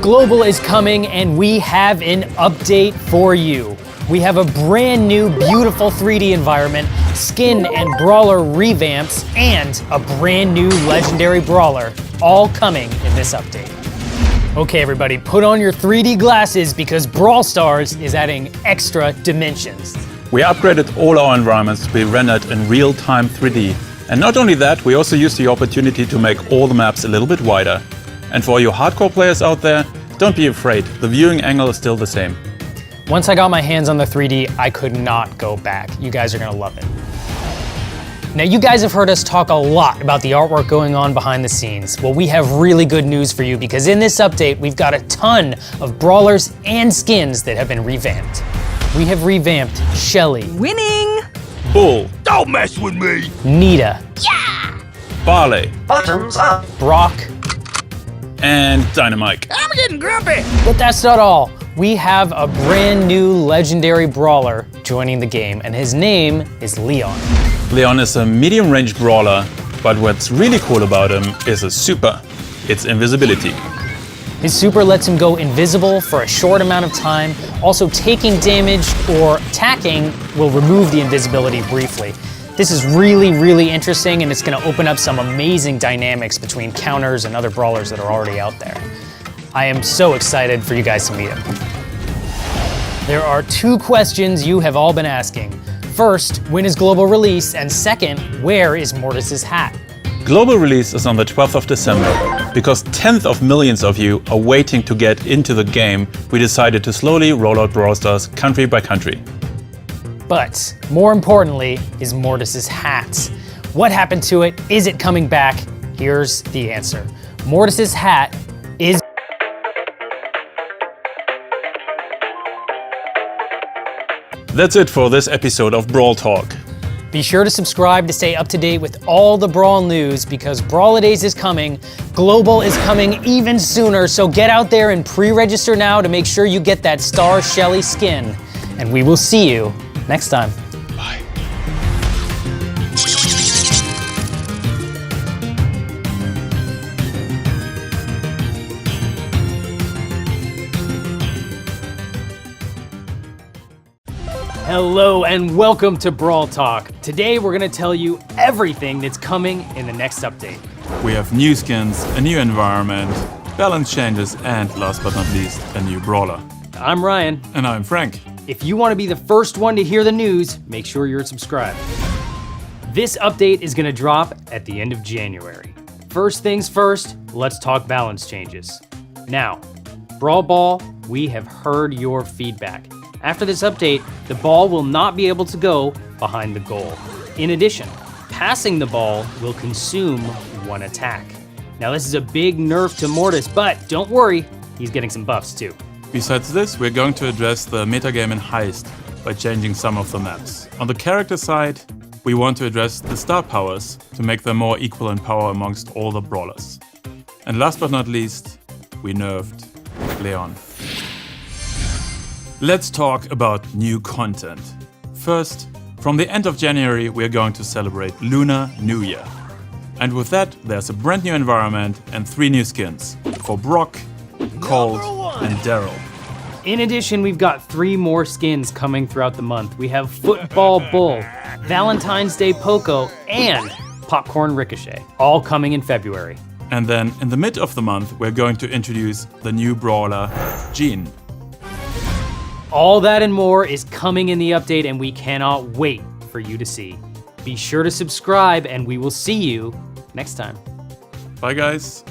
Global is coming and we have an update for you. We have a brand new beautiful 3D environment, skin and brawler revamps, and a brand new legendary brawler, all coming in this update. Okay everybody, put on your 3D glasses because Brawl Stars is adding extra dimensions. We upgraded all our environments to be rendered in real-time 3D. And not only that, we also used the opportunity to make all the maps a little bit wider. And for you hardcore players out there, don't be afraid, the viewing angle is still the same. Once I got my hands on the 3D, I could not go back. You guys are gonna love it. Now you guys have heard us talk a lot about the artwork going on behind the scenes. Well, we have really good news for you because in this update, we've got a ton of brawlers and skins that have been revamped. We have revamped Shelly. Winning! Bull. Don't mess with me! Nita. Yeah! Barley. Bottoms up! Brock. And Dynamite. I'm getting grumpy! But that's not all. We have a brand new legendary brawler joining the game, and his name is Leon. Leon is a medium-range brawler, but what's really cool about him is his super. It's invisibility. His super lets him go invisible for a short amount of time. Also, taking damage or attacking will remove the invisibility briefly. This is really, really interesting, and it's gonna open up some amazing dynamics between counters and other brawlers that are already out there. I am so excited for you guys to meet him. There are two questions you have all been asking. First, when is global release? And second, where is Mortis's hat? Global release is on the 12th of December. Because tenth of millions of you are waiting to get into the game, we decided to slowly roll out Brawl Stars country by country. But more importantly is Mortis's hat. What happened to it? Is it coming back? Here's the answer. Mortis's hat is... That's it for this episode of Brawl Talk. Be sure to subscribe to stay up to date with all the Brawl news because Brawladays is coming, Global is coming even sooner, so get out there and pre-register now to make sure you get that Star Shelly skin. And we will see you next time. Bye. Hello and welcome to Brawl Talk. Today we're gonna tell you everything that's coming in the next update. We have new skins, a new environment, balance changes, and last but not least, a new brawler. I'm Ryan. And I'm Frank. If you want to be the first one to hear the news, make sure you're subscribed. This update is gonna drop at the end of January. First things first, let's talk balance changes. Now, Brawl Ball, we have heard your feedback. After this update, the ball will not be able to go behind the goal. In addition, passing the ball will consume one attack. Now this is a big nerf to Mortis, but don't worry, he's getting some buffs too. Besides this, we're going to address the metagame in Heist by changing some of the maps. On the character side, we want to address the star powers to make them more equal in power amongst all the brawlers. And last but not least, we nerfed Leon. Let's talk about new content. First, from the end of January, we're going to celebrate Lunar New Year. And with that, there's a brand new environment and 3 new skins for Brock, Colt, and Daryl. In addition, we've got 3 more skins coming throughout the month. We have Football Bull, Valentine's Day Poco, and Popcorn Ricochet, all coming in February. And then in the mid of the month, we're going to introduce the new brawler, Jean. All that and more is coming in the update and we cannot wait for you to see. Be sure to subscribe and we will see you next time. Bye guys.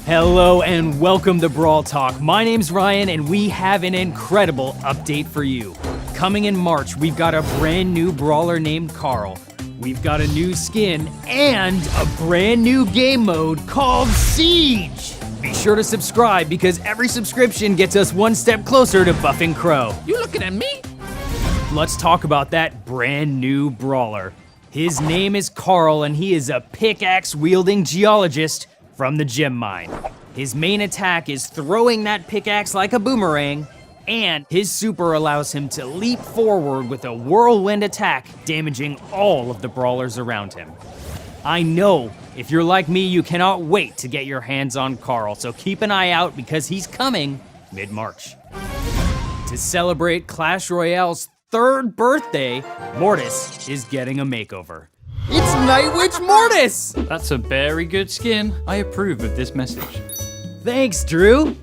Hello and welcome to Brawl Talk. My name's Ryan and we have an incredible update for you. Coming in March, we've got a brand new brawler named Carl. We've got a new skin and a brand new game mode called Siege. Be sure to subscribe because every subscription gets us one step closer to buffing Crow. You looking at me? Let's talk about that brand new brawler. His name is Carl and he is a pickaxe-wielding geologist from the gem mine. His main attack is throwing that pickaxe like a boomerang and his super allows him to leap forward with a whirlwind attack, damaging all of the brawlers around him. I know, if you're like me, you cannot wait to get your hands on Carl, so keep an eye out because he's coming mid-March. To celebrate Clash Royale's 3rd birthday, Mortis is getting a makeover. It's Night Witch Mortis! That's a very good skin. I approve of this message. Thanks, Drew.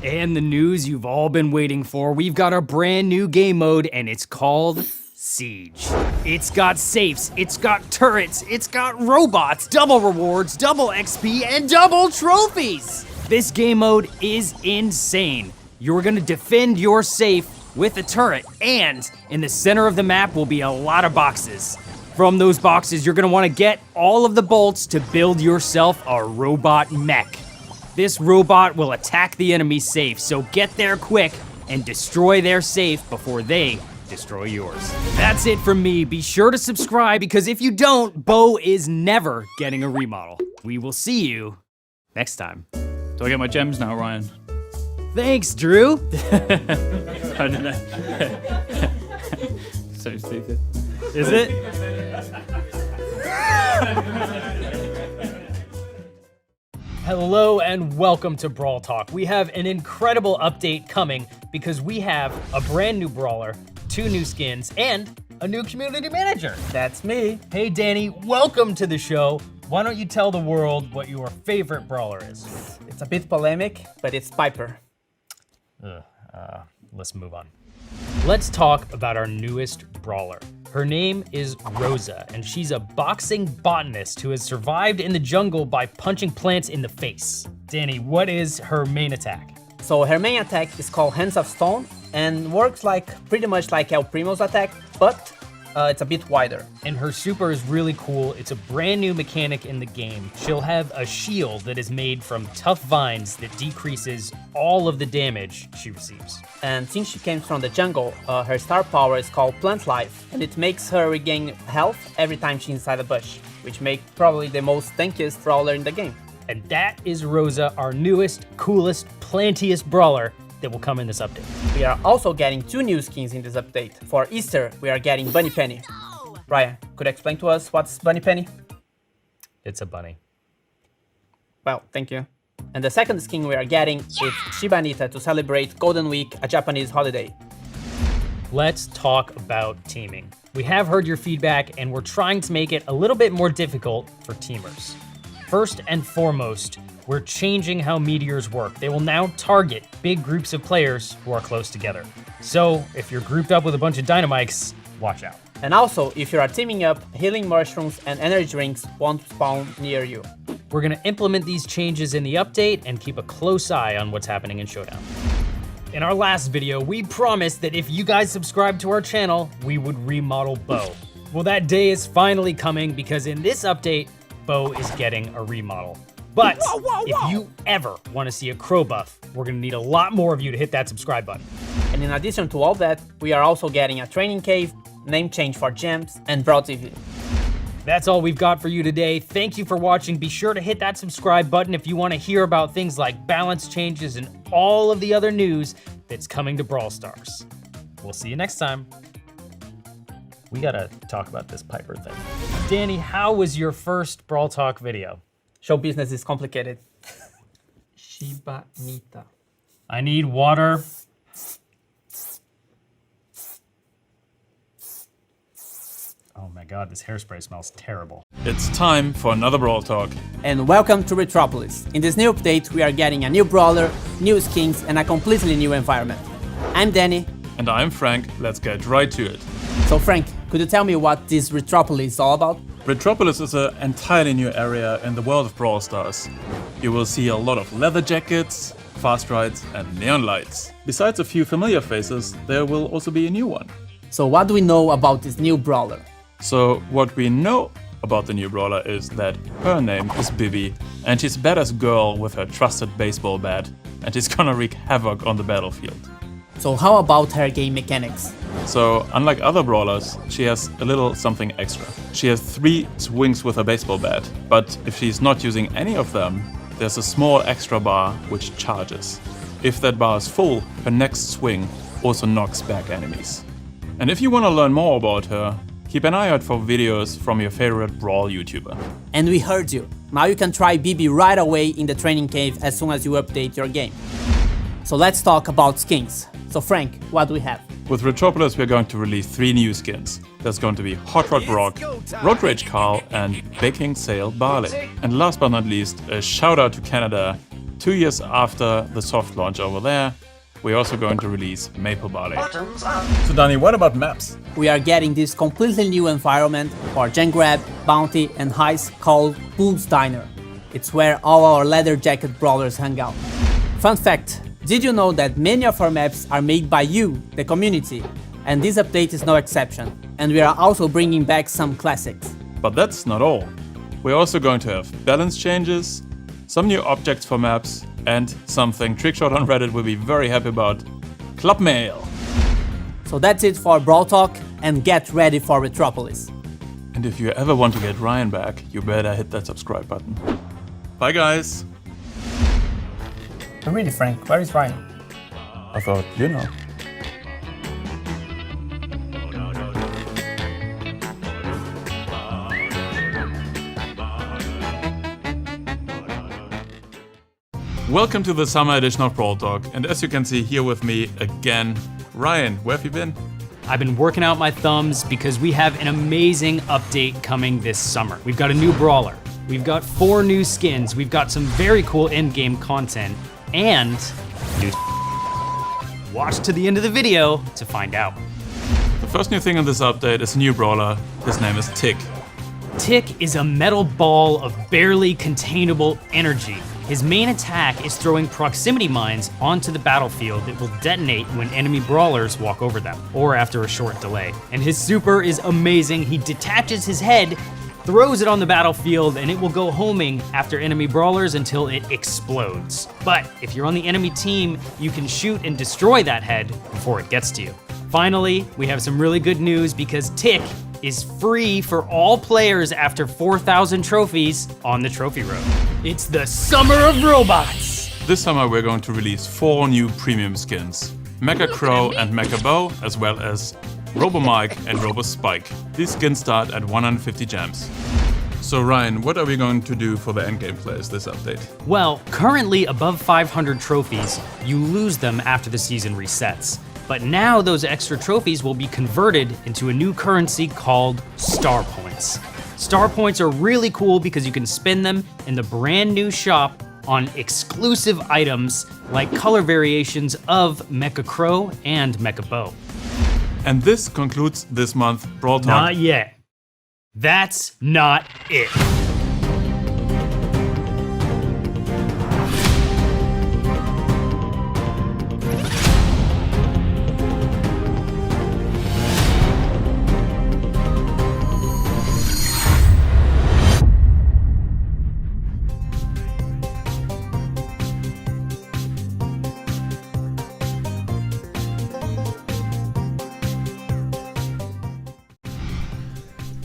And the news you've all been waiting for, we've got a brand new game mode and it's called Siege. It's got safes, it's got turrets, it's got robots, double rewards, double XP, and double trophies. This game mode is insane. You're gonna defend your safe with a turret, and in the center of the map will be a lot of boxes. From those boxes, you're gonna wanna get all of the bolts to build yourself a robot mech. This robot will attack the enemy's safe, so get there quick and destroy their safe before they destroy yours. That's it from me. Be sure to subscribe because if you don't, Bo is never getting a remodel. We will see you next time. Do I get my gems now, Ryan? Thanks, Drew. I don't know. So stupid. Is it? Hello and welcome to Brawl Talk. We have an incredible update coming because we have a brand new brawler, 2 new skins, and a new community manager. That's me. Hey Danny, welcome to the show. Why don't you tell the world what your favorite brawler is? It's a bit polemic, but it's Piper. Let's move on. Let's talk about our newest brawler. Her name is Rosa, and she's a boxing botanist who has survived in the jungle by punching plants in the face. Danny, what is her main attack? So her main attack is called Hands of Stone and works pretty much like El Primo's attack, but it's a bit wider. And her super is really cool. It's a brand new mechanic in the game. She'll have a shield that is made from tough vines that decreases all of the damage she receives. And since she came from the jungle, her star power is called Plant Life, and it makes her regain health every time she's inside a bush, which makes probably the most tankiest brawler in the game. And that is Rosa, our newest, coolest, plantiest brawler that will come in this update. We are also getting 2 new skins in this update. For Easter, we are getting Bunny Penny. Ryan, could you explain to us what's Bunny Penny? It's a bunny. Well, thank you. And the second skin we are getting is Shiba Inu to celebrate Golden Week, a Japanese holiday. Let's talk about teaming. We have heard your feedback and we're trying to make it a little bit more difficult for teamers. First and foremost, we're changing how meteors work. They will now target big groups of players who are close together. So if you're grouped up with a bunch of dynamites, watch out. And also, if you are teaming up, healing mushrooms and energy drinks won't spawn near you. We're gonna implement these changes in the update and keep a close eye on what's happening in Showdown. In our last video, we promised that if you guys subscribe to our channel, we would remodel Bo. Well, that day is finally coming because in this update, Bo is getting a remodel. But if you ever want to see a crow buff, we're gonna need a lot more of you to hit that subscribe button. And in addition to all that, we are also getting a training cave, name change for gems, and Brawl TV. That's all we've got for you today. Thank you for watching. Be sure to hit that subscribe button if you want to hear about things like balance changes and all of the other news that's coming to Brawl Stars. We'll see you next time. We gotta talk about this Piper thing. Danny, how was your first Brawl Talk video? Show business is complicated. Shiba Inu. I need water. Oh my god, this hairspray smells terrible. It's time for another Brawl Talk. And welcome to Retropolis. In this new update, we are getting a new brawler, new skins, and a completely new environment. I'm Danny. And I'm Frank. Let's get right to it. So Frank, could you tell me what this Retropolis is all about? Retropolis is an entirely new area in the world of Brawl Stars. You will see a lot of leather jackets, fast rides, and neon lights. Besides a few familiar faces, there will also be a new one. So what do we know about this new brawler? So what we know about the new brawler is that her name is Bibi, and she's a badass girl with her trusted baseball bat, and she's gonna wreak havoc on the battlefield. So how about her game mechanics? So, unlike other brawlers, she has a little something extra. She has 3 swings with her baseball bat, but if she's not using any of them, there's a small extra bar which charges. If that bar is full, her next swing also knocks back enemies. And if you want to learn more about her, keep an eye out for videos from your favorite Brawl YouTuber. And we heard you. Now you can try BB right away in the training cave as soon as you update your game. So let's talk about skins. So Frank, what do we have? With Retropolis, we're going to release 3 new skins. There's going to be Hot Rod Brock, Road Rage Carl, and Baking Sale Barley. And last but not least, a shout out to Canada. 2 years after the soft launch over there, we're also going to release Maple Barley. So Danny, what about maps? We are getting this completely new environment for Gen Grab, Bounty, and Heist called Bull's Diner. It's where all our leather jacket brawlers hang out. Fun fact, did you know that many of our maps are made by you, the community? And this update is no exception. And we are also bringing back some classics. But that's not all. We're also going to have balance changes, some new objects for maps, and something Trickshot on Reddit will be very happy about, Club Mail. So that's it for Brawl Talk, and get ready for Retropolis. And if you ever want to get Ryan back, you better hit that subscribe button. Bye guys! But really, Frank, where is Ryan? I thought, you know. Welcome to the summer edition of Brawl Talk, and as you can see here with me again, Ryan, where have you been? I've been working out my thumbs because we have an amazing update coming this summer. We've got a new brawler, we've got 4 new skins, we've got some very cool in-game content, and new. Watch to the end of the video to find out. The first new thing in this update is a new brawler. His name is Tick. Tick is a metal ball of barely containable energy. His main attack is throwing proximity mines onto the battlefield that will detonate when enemy brawlers walk over them, or after a short delay. And his super is amazing. He detaches his head, throws it on the battlefield, and it will go homing after enemy brawlers until it explodes. But if you're on the enemy team, you can shoot and destroy that head before it gets to you. Finally, we have some really good news because Tick is free for all players after 4,000 trophies on the trophy road. It's the summer of robots! This summer we're going to release 4 new premium skins. Mecha Crow and Mecha Bow, as well as Robo Mike and Robo Spike. These skins start at 150 gems. So Ryan, what are we going to do for the endgame players this update? Well, currently above 500 trophies, you lose them after the season resets. But now those extra trophies will be converted into a new currency called Star Points. Star Points are really cool because you can spend them in the brand new shop on exclusive items like color variations of Mecha Crow and Mecha Bow. And this concludes this month Brawl Talk. Not yet. That's not it.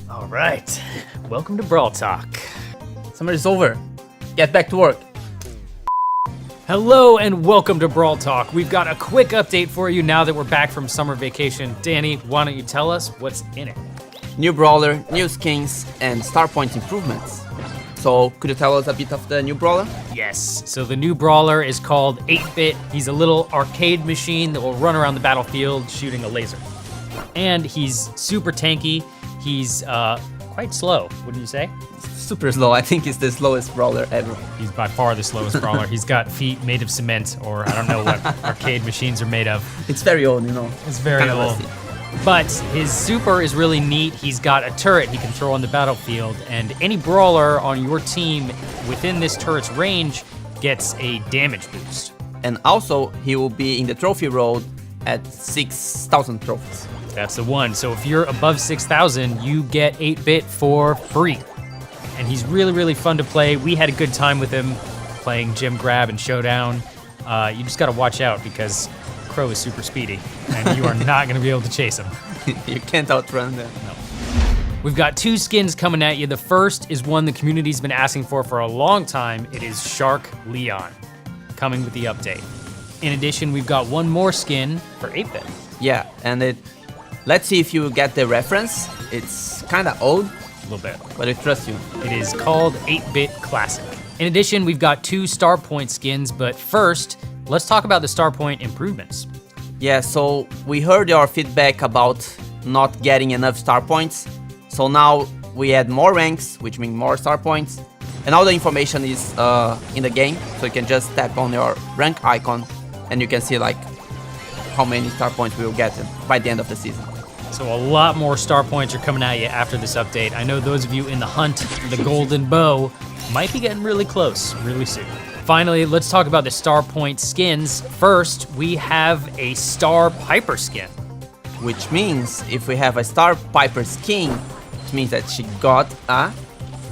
All right, welcome to Brawl Talk. Summer is over. Get back to work. Hello and welcome to Brawl Talk. We've got a quick update for you now that we're back from summer vacation. Danny, why don't you tell us what's in it? New brawler, new skins, and star point improvements. So, could you tell us a bit of the new brawler? Yes, so the new brawler is called 8-Bit. He's a little arcade machine that will run around the battlefield shooting a laser. And he's super tanky. He's quite slow, wouldn't you say? Super slow. I think he's the slowest brawler ever. He's by far the slowest brawler. He's got feet made of cement, or I don't know what arcade machines are made of. It's very old, you know. It's very old. Rusty. But his super is really neat. He's got a turret he can throw on the battlefield, and any brawler on your team within this turret's range gets a damage boost. And also, he will be in the trophy road at 6,000 trophies. That's the one. So if you're above 6,000, you get 8-Bit for free. And he's really, really fun to play. We had a good time with him playing Gym Grab and Showdown. You just gotta watch out because Crow is super speedy and you are not gonna be able to chase him. You can't outrun them. No. We've got 2 skins coming at you. The first is one the community's been asking for a long time. It is Shark Leon, coming with the update. In addition, we've got one more skin for 8-bit. Yeah, and let's see if you get the reference. It's kind of old, A little bit. but I trust you. It is called 8-bit Classic. In addition, we've got 2 Star Point skins, but first, let's talk about the Star Point improvements. Yeah, so we heard your feedback about not getting enough star points. So now we add more ranks, which means more star points. And all the information is in the game. So you can just tap on your rank icon and you can see like how many star points we will get by the end of the season. So a lot more Star Points are coming at you after this update. I know those of you in the hunt for the golden bow might be getting really close really soon. Finally, let's talk about the Star Point skins. First, we have a Star Piper skin. Which means if we have a Star Piper skin, it means that she got a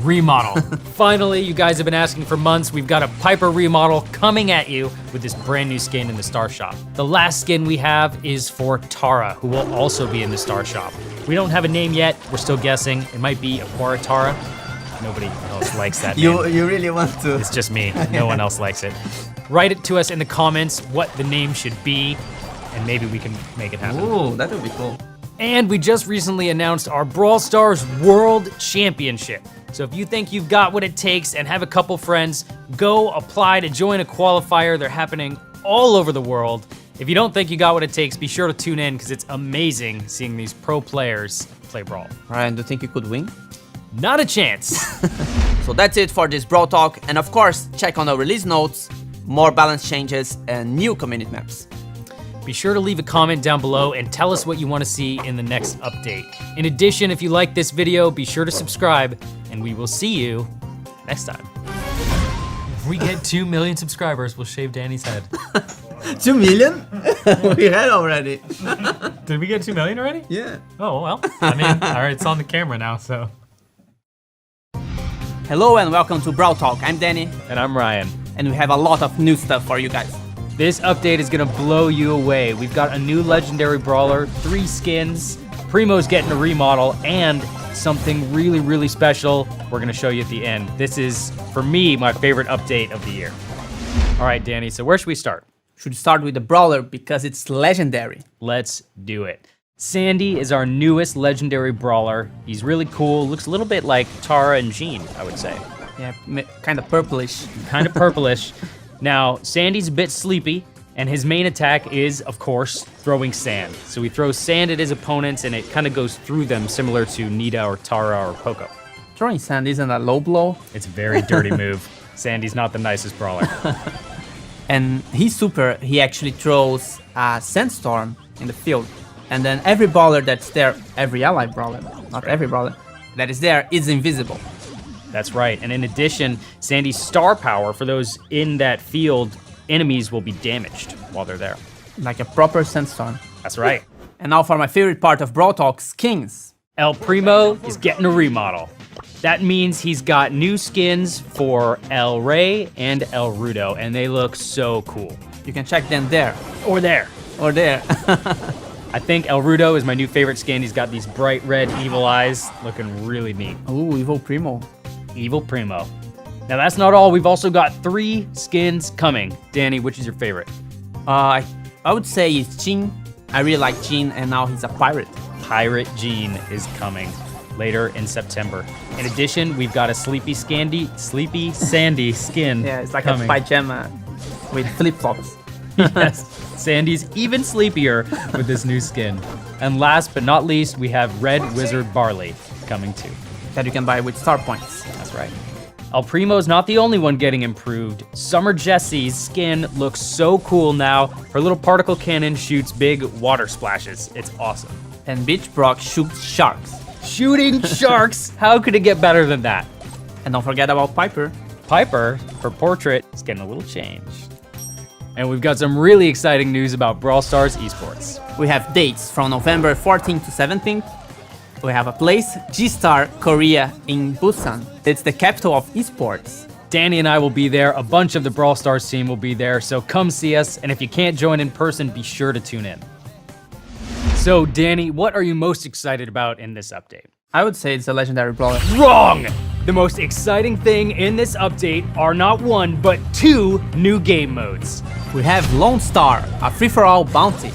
Remodel. Finally, you guys have been asking for months. We've got a Piper remodel coming at you with this brand new skin in the Star Shop. The last skin we have is for Tara, who will also be in the Star Shop. We don't have a name yet. We're still guessing. It might be Aquara Tara. Nobody else likes that name. You really want to? It's just me. No one else likes it. Write it to us in the comments what the name should be, and maybe we can make it happen. Ooh, that would be cool. And we just recently announced our Brawl Stars World Championship. So if you think you've got what it takes and have a couple friends, go apply to join a qualifier. They're happening all over the world. If you don't think you got what it takes, be sure to tune in because it's amazing seeing these pro players play Brawl. Ryan, do you think you could win? Not a chance. So that's it for this Brawl Talk. And of course, check on the release notes, more balance changes, and new community maps. Be sure to leave a comment down below and tell us what you want to see in the next update. In addition, if you like this video, be sure to subscribe, and we will see you next time. If we get 2 million subscribers, we'll shave Danny's head. 2 million? We had already. Did we get 2 million already? Yeah. Oh, well, I mean, all right, it's on the camera now, so. Hello and welcome to Brawl Talk. I'm Danny, And I'm Ryan. and we have a lot of new stuff for you guys. This update is gonna blow you away. We've got a new legendary brawler, 3 skins, Primo's getting a remodel, and something really, really special we're gonna show you at the end. This is, for me, my favorite update of the year. All right, Danny, so where should we start? Should start with the brawler because it's legendary. Let's do it. Sandy is our newest legendary brawler. He's really cool, looks a little bit like Tara and Jean, I would say. Yeah, kind of purplish. Kind of purplish. Now, Sandy's a bit sleepy, and his main attack is, of course, throwing sand. So he throws sand at his opponents, and it kind of goes through them, similar to Nita or Tara or Poco. Throwing sand isn't a low blow. It's a very dirty move. Sandy's not the nicest brawler. And he's super, he actually throws a sandstorm in the field. And then every brawler that's there, every ally brawler, not every brawler, that is there is invisible. That's right. And in addition, Sandy's star power, for those in that field, enemies will be damaged while they're there. Like a proper sandstorm. That's right. And now for my favorite part of Brawl Talk, skins. El Primo is getting a remodel. That means he's got new skins for El Rey and El Rudo, and they look so cool. You can check them there. Or there. Or there. I think El Rudo is my new favorite skin. He's got these bright red evil eyes, looking really neat. Ooh, Evil Primo. Evil Primo. Now that's not all. We've also got 3 skins coming. Danny, which is your favorite? I would say it's Jean. I really like Jean, and now he's a pirate. Pirate Jean is coming later in September. In addition, we've got a Sleepy Sandy skin. Yeah, it's like coming. a pajama with flip-flops. Yes, Sandy's even sleepier with this new skin. And last but not least, we have Red Wizard Barley coming too. That you can buy with star points. That's right. El Primo's not the only one getting improved. Summer Jessie's skin looks so cool now. Her little particle cannon shoots big water splashes. It's awesome. And Beach Brock shoots sharks. Shooting sharks? How could it get better than that? And don't forget about Piper. Piper, her portrait, is getting a little changed. And we've got some really exciting news about Brawl Stars esports. We have dates from November 14th to 17th. We have a place, G-Star Korea in Busan. It's the capital of esports. Danny and I will be there. A bunch of the Brawl Stars team will be there, so come see us. And if you can't join in person, be sure to tune in. So, Danny, what are you most excited about in this update? I would say it's a legendary brawler. Wrong! The most exciting thing in this update are not one, but 2 new game modes. We have Lone Star, a free-for-all bounty.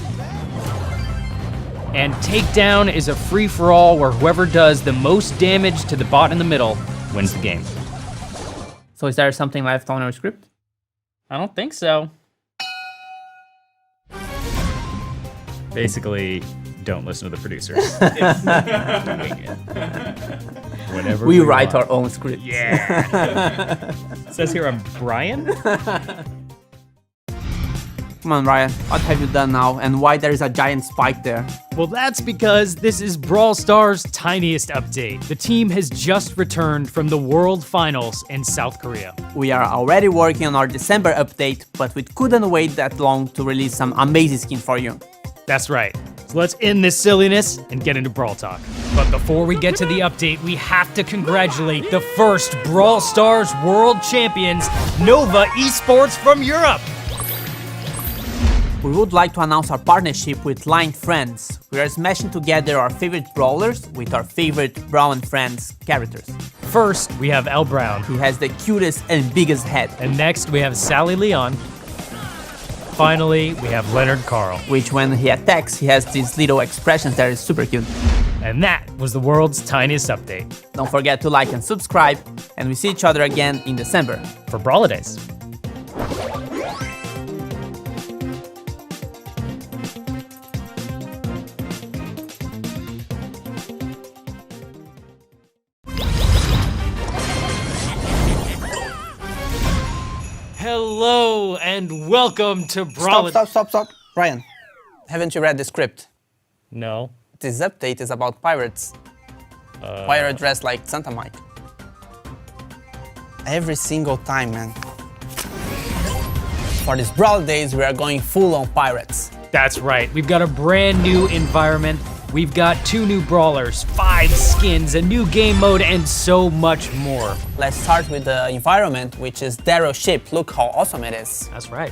And Takedown is a free-for-all where whoever does the most damage to the bot in the middle wins the game. So is there something left on our script? I don't think so. Basically, don't listen to the producers. Whenever We write our own script. Yeah. It says here I'm Brian. Come on, Ryan, what have you done now, and why there is a giant spike there? Well, that's because this is Brawl Stars' tiniest update. The team has just returned from the World Finals in South Korea. We are already working on our December update, but we couldn't wait that long to release some amazing skin for you. That's right. So let's end this silliness and get into Brawl Talk. But before we get to the update, we have to congratulate the first Brawl Stars World Champions, Nova Esports from Europe. We would like to announce our partnership with Line Friends. We are smashing together our favorite brawlers with our favorite Brawl and Friends characters. First, we have El Brown. He has the cutest and biggest head. And next, we have Sally Leon. Finally, we have Leonard Carl. Which when he attacks, he has these little expressions that is super cute. And that was the world's tiniest update. Don't forget to like and subscribe, and we see each other again in December. For Brawlidays. Hello and welcome to Brawl. Stop. Ryan, haven't you read the script? No. This update is about pirates. Why are you dressed like Santa Mike? Every single time, man. For these Brawl days, we are going full on pirates. That's right. We've got a brand new environment. We've got 2 new brawlers, 5 skins, a new game mode, and so much more. Let's start with the environment, which is Darrow's ship. Look how awesome it is. That's right.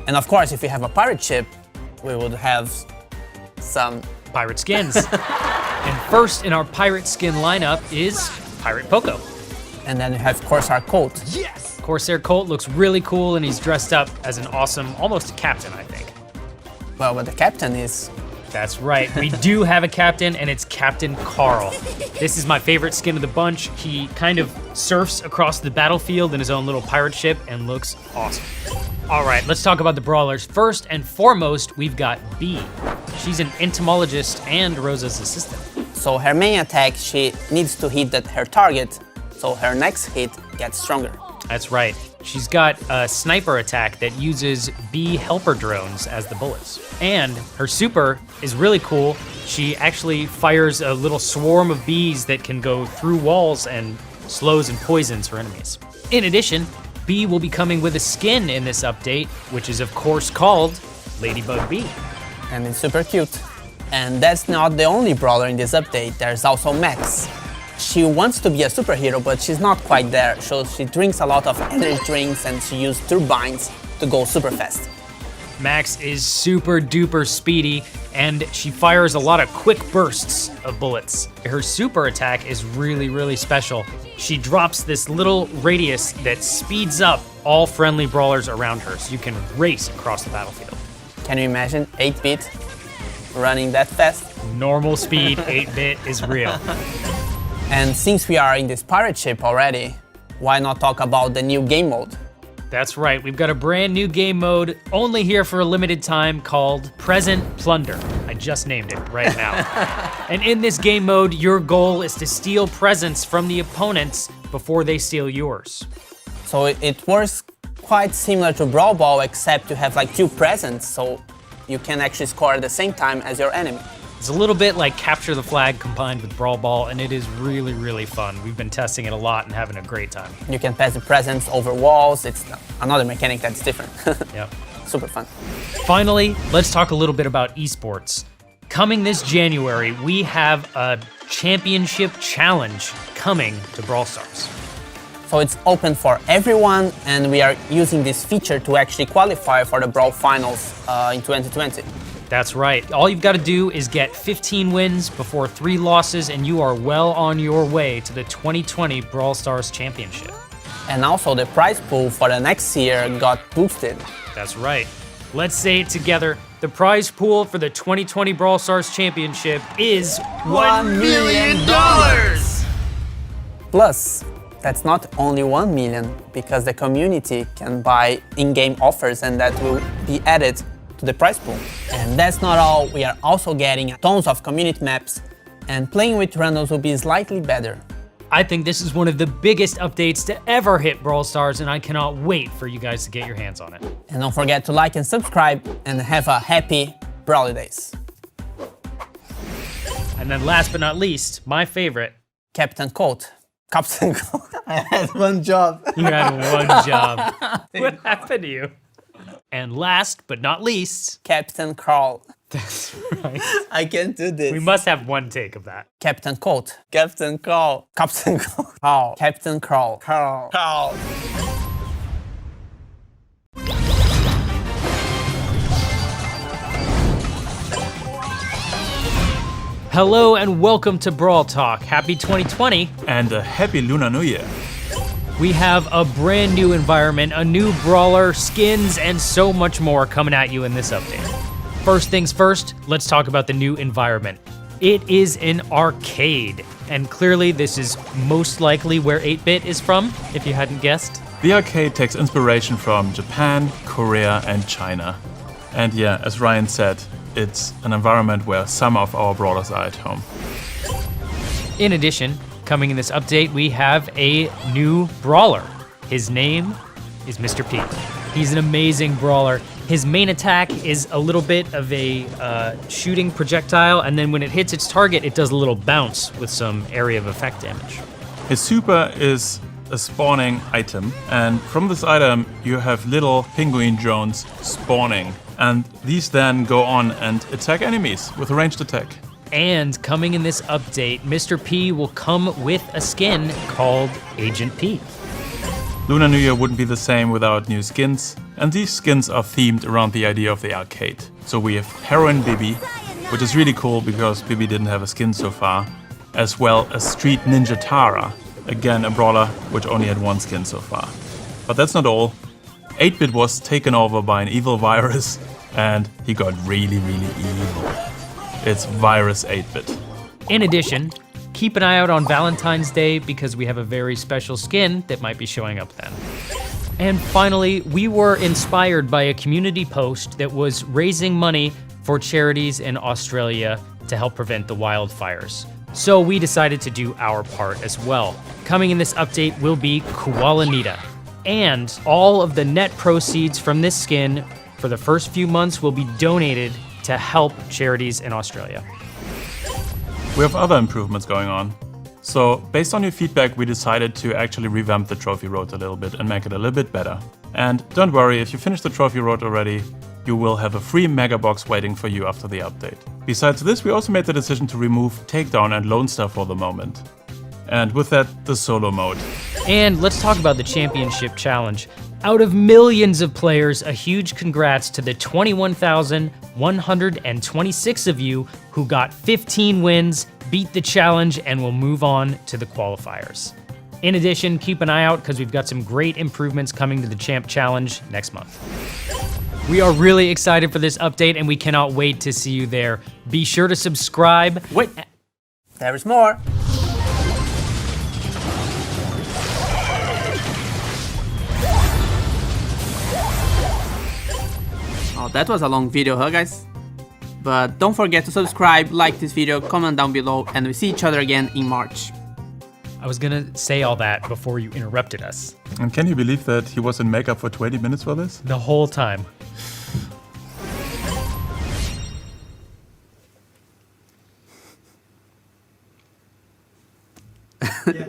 And of course, if we have a pirate ship, we would have some pirate skins. And first in our pirate skin lineup is Pirate Poco. And then we have Corsair Colt. Yes! Corsair Colt looks really cool and he's dressed up as an awesome, almost a captain, I think. Well, but the captain is... That's right, we do have a captain and it's Captain Carl. This is my favorite skin of the bunch. He kind of surfs across the battlefield in his own little pirate ship and looks awesome. All right, let's talk about the brawlers. First and foremost, we've got Bee. She's an entomologist and Rosa's assistant. So her main attack, she needs to hit her target, so her next hit gets stronger. That's right. She's got a sniper attack that uses bee helper drones as the bullets. And her super is really cool. She actually fires a little swarm of bees that can go through walls and slows and poisons her enemies. In addition, Bee will be coming with a skin in this update, which is of course called Ladybug Bee. And it's super cute. And that's not the only brawler in this update, there's also Max. She wants to be a superhero, but she's not quite there, so she drinks a lot of energy drinks and she uses turbines to go super fast. Max is super duper speedy and she fires a lot of quick bursts of bullets. Her super attack is really special. She drops this little radius that speeds up all friendly brawlers around her so you can race across the battlefield. Can you imagine 8-bit running that fast? Normal speed 8-bit is real. And since we are in this pirate ship already, why not talk about the new game mode? That's right, we've got a brand new game mode, only here for a limited time, called Present Plunder. I just named it right now. And in this game mode, your goal is to steal presents from the opponents before they steal yours. So it works quite similar to Brawl Ball, except you have like 2 presents, so you can actually score at the same time as your enemy. It's a little bit like Capture the Flag combined with Brawl Ball, and it is really fun. We've been testing it a lot and having a great time. You can pass the presents over walls. It's another mechanic that's different. Yep. Super fun. Finally, let's talk a little bit about esports. Coming this January, we have a championship challenge coming to Brawl Stars. So it's open for everyone, and we are using this feature to actually qualify for the Brawl Finals in 2020. That's right. All you've got to do is get 15 wins before 3 losses, and you are well on your way to the 2020 Brawl Stars Championship. And also the prize pool for the next year got boosted. That's right. Let's say it together. The prize pool for the 2020 Brawl Stars Championship is $1 million! Plus, that's not only 1 million, because the community can buy in-game offers and that will be added to the prize pool. And that's not all, we are also getting tons of community maps, and playing with randoms will be slightly better. I think this is one of the biggest updates to ever hit Brawl Stars, and I cannot wait for you guys to get your hands on it. And don't forget to like and subscribe, and have a happy Brawl days. And then last but not least, my favorite. Captain Colt. Captain Colt. I had one job. You had one job. What happened to you? And last but not least, Captain Crawl. that's right. I can't do this. We must have one take of that. Captain Colt. Captain Crawl. Captain Crawl. Crawl. Captain Crawl. Crawl. Crawl. Hello and welcome to Brawl Talk. Happy 2020. And a happy Lunar New Year. We have a brand new environment, a new brawler, skins, and so much more coming at you in this update. First things first, let's talk about the new environment. It is an arcade, and clearly this is most likely where 8-Bit is from, if you hadn't guessed. The arcade takes inspiration from Japan, Korea, and China. And yeah, as Ryan said, it's an environment where some of our brawlers are at home. In addition, coming in this update, we have a new brawler. His name is Mr. P. He's an amazing brawler. His main attack is a little bit of a shooting projectile, and then when it hits its target, it does a little bounce with some area of effect damage. His super is a spawning item, and from this item you have little penguin drones spawning, and these then go on and attack enemies with a ranged attack. And coming in this update, Mr. P will come with a skin called Agent P. Lunar New Year wouldn't be the same without new skins, and these skins are themed around the idea of the arcade. So we have Heroine Bibi, which is really cool because Bibi didn't have a skin so far, as well as Street Ninja Tara, again a brawler which only had one skin so far. But that's not all. 8-Bit was taken over by an evil virus, and he got really, really evil. It's Virus 8-Bit. In addition, keep an eye out on Valentine's Day because we have a very special skin that might be showing up then. And finally, we were inspired by a community post that was raising money for charities in Australia to help prevent the wildfires. So we decided to do our part as well. Coming in this update will be Koalanita. And all of the net proceeds from this skin for the first few months will be donated to help charities in Australia. We have other improvements going on. So, based on your feedback, we decided to actually revamp the trophy road a little bit and make it a little bit better. And don't worry, if you finish the trophy road already, you will have a free mega box waiting for you after the update. Besides this, we also made the decision to remove Takedown and Lone Star for the moment. And with that, the solo mode. And let's talk about the championship challenge. Out of millions of players, a huge congrats to the 21,126 of you who got 15 wins, beat the challenge, and will move on to the qualifiers. In addition, keep an eye out because we've got some great improvements coming to the Champ Challenge next month. We are really excited for this update and we cannot wait to see you there. Be sure to subscribe. Wait, there is more. Oh, that was a long video, huh guys? But don't forget to subscribe, like this video, comment down below, and we see each other again in March. I was gonna say all that before you interrupted us. And can you believe that he was in makeup for 20 minutes for this? The whole time.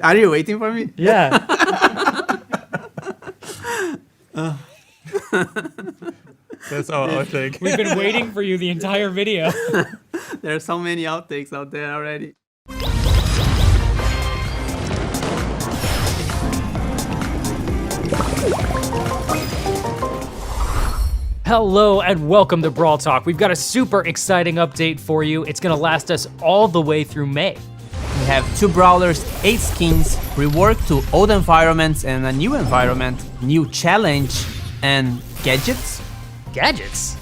Are you waiting for me? Yeah. That's our outtake. We've been waiting for you the entire video. There are so many outtakes out there already. Hello and welcome to Brawl Talk. We've got a super exciting update for you. It's gonna last us all the way through May. We have 2 brawlers, 8 skins, reworked to old environments and a new environment, new challenge, and gadgets. Gadgets?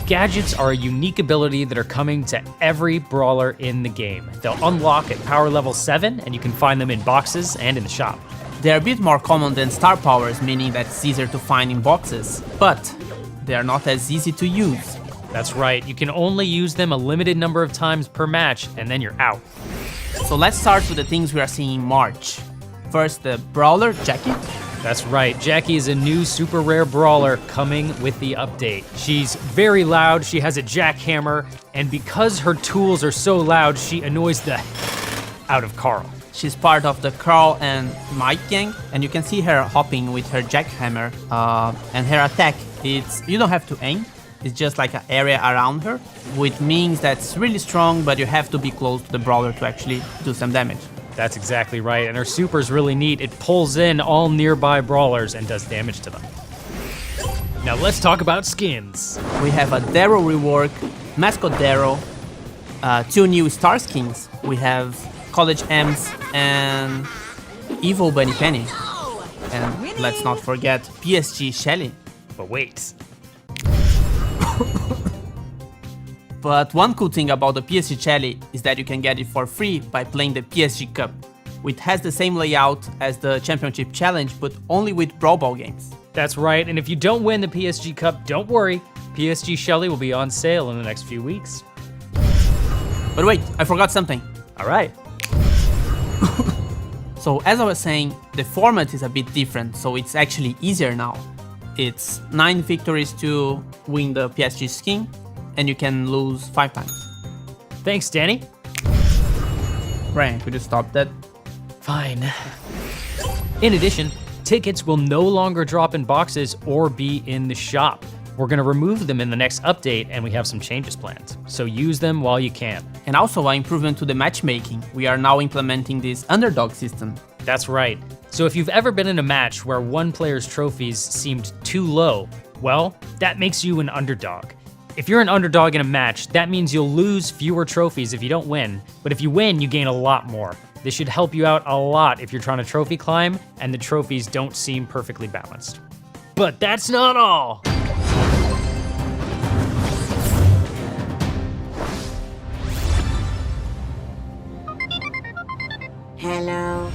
Gadgets are a unique ability that are coming to every brawler in the game. They'll unlock at power level 7, and you can find them in boxes and in the shop. They're a bit more common than star powers, meaning that it's easier to find in boxes, but they are not as easy to use. That's right, you can only use them a limited number of times per match, and then you're out. So let's start with the things we are seeing in March. First, the brawler, Jackie. That's right, Jackie is a new super rare brawler coming with the update. She's very loud, she has a jackhammer, and because her tools are so loud, she annoys the out of Carl. She's part of the Carl and Mike gang, and you can see her hopping with her jackhammer. And her attack, you don't have to aim, it's just like an area around her, which means that's really strong, but you have to be close to the brawler to actually do some damage. That's exactly right, and her super's really neat. It pulls in all nearby brawlers and does damage to them. Now let's talk about skins. We have a Daryl rework, Mascot Daryl, 2 new star skins. We have College M's and Evil Bunny Penny. And let's not forget PSG Shelly. But wait. But one cool thing about the PSG Shelly is that you can get it for free by playing the PSG Cup, which has the same layout as the Championship Challenge, but only with Brawl Ball games. That's right, and if you don't win the PSG Cup, don't worry. PSG Shelly will be on sale in the next few weeks. But wait, I forgot something. All right. So as I was saying, the format is a bit different, so it's actually easier now. It's 9 victories to win the PSG skin, and you can lose 5 times. Thanks, Danny. Brian, could you stop that? Fine. In addition, tickets will no longer drop in boxes or be in the shop. We're gonna remove them in the next update, and we have some changes planned. So use them while you can. And also an improvement to the matchmaking. We are now implementing this underdog system. That's right. So if you've ever been in a match where one player's trophies seemed too low, well, that makes you an underdog. If you're an underdog in a match, that means you'll lose fewer trophies if you don't win, but if you win, you gain a lot more. This should help you out a lot if you're trying to trophy climb and the trophies don't seem perfectly balanced. But that's not all. Hello.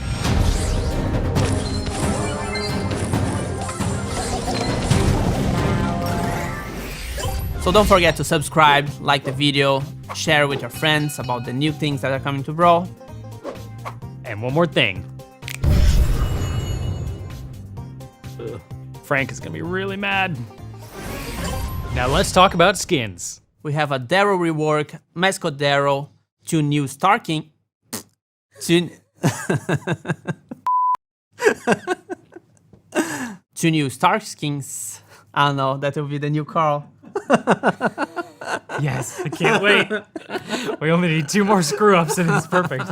So don't forget to subscribe, like the video, share with your friends about the new things that are coming to Brawl. And one more thing. Ugh. Frank is gonna be really mad. Now let's talk about skins. We have a Daryl rework, Mascot Daryl, 2 new Star King. 2 new Star Skins. I don't know, that will be the new Carl. Yes, I can't wait. We only need 2 more screw-ups and it's perfect.